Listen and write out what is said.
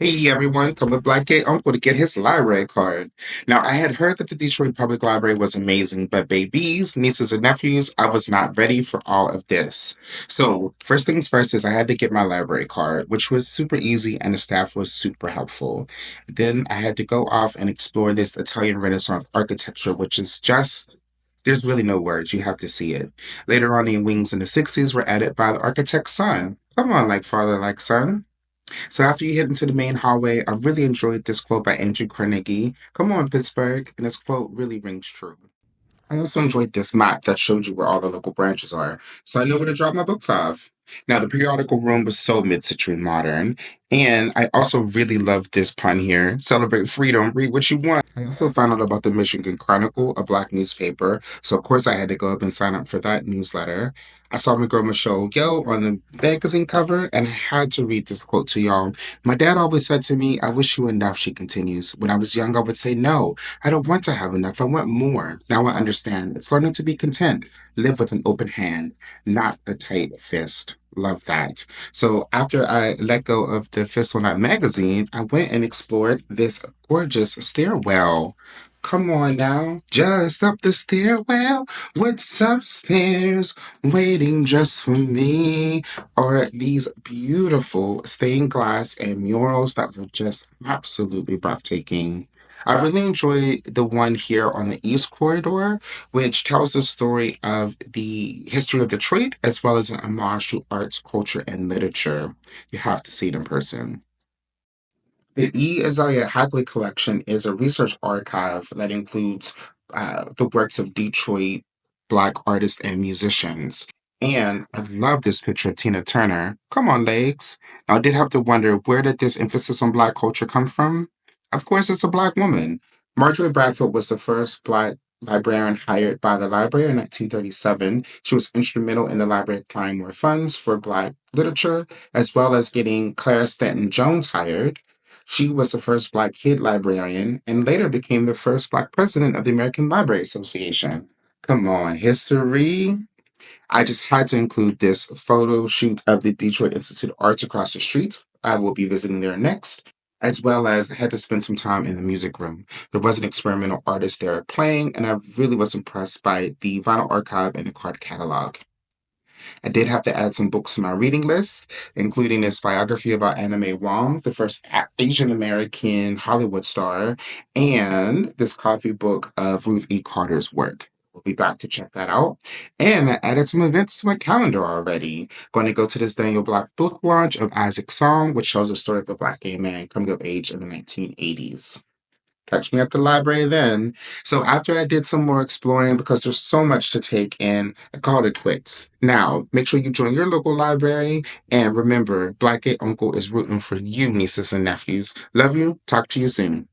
Hey everyone, come with Black Gay Uncle to get his library card. Now, I had heard that the Detroit Public Library was amazing, but babies, nieces, and nephews, I was not ready for all of this. So, first things first is I had to get my library card, which was super easy and the staff was super helpful. Then I had to go off and explore this Italian Renaissance architecture, which is just. There's really no words. You have to see it. Later on, the wings in the 60s were added by the architect's son. Come on, like father, like son. So after you head into the main hallway, I really enjoyed this quote by Andrew Carnegie. Come on, Pittsburgh. And this quote really rings true. I also enjoyed this map that showed you where all the local branches are, so I know where to drop my books off. Now, the periodical room was so mid-century modern, and I also really loved this pun here. Celebrate freedom, read what you want. I also found out about the Michigan Chronicle, a black newspaper, so of course I had to go up and sign up for that newsletter. I saw my girl Michelle Yo on the magazine cover, and I had to read this quote to y'all. My dad always said to me, I wish you enough, she continues. When I was young, I would say no. I don't want to have enough. I want more. Now I understand. It's learning to be content. Live with an open hand, not a tight fist. Love that. So after I let go of the fist on that magazine, I went and explored this gorgeous stairwell. Come on now, just up the stairwell. What's upstairs waiting just for me? Are these beautiful stained glass and murals that were just absolutely breathtaking. I really enjoy the one here on the East Corridor, which tells the story of the history of Detroit as well as an homage to arts, culture, and literature. You have to see it in person. The E. Azalea Hagley Collection is a research archive that includes the works of Detroit Black artists and musicians. And I love this picture of Tina Turner. Come on, legs. Now, I did have to wonder, where did this emphasis on Black culture come from? Of course, it's a Black woman. Marjorie Bradford was the first Black librarian hired by the library in 1937. She was instrumental in the library applying more funds for Black literature, as well as getting Clara Stanton Jones hired. She was the first Black kid librarian and later became the first Black president of the American Library Association. Come on, history. I just had to include this photo shoot of the Detroit Institute of Arts across the street. I will be visiting there next, as well as I had to spend some time in the music room. There was an experimental artist there playing, and I really was impressed by the vinyl archive and the card catalog. I did have to add some books to my reading list, including this biography about Anna Mae Wong, the first Asian American Hollywood star, and this coffee book of Ruth E. Carter's work. We'll be back to check that out. And I added some events to my calendar already. Going to go to this Daniel Black book launch of Isaac's Song, which tells the story of a Black gay man coming of age in the 1980s. Catch me at the library then. So after I did some more exploring, because there's so much to take in, I called it quits. Now, make sure you join your local library. And remember, Black Gay Uncle is rooting for you, nieces and nephews. Love you. Talk to you soon.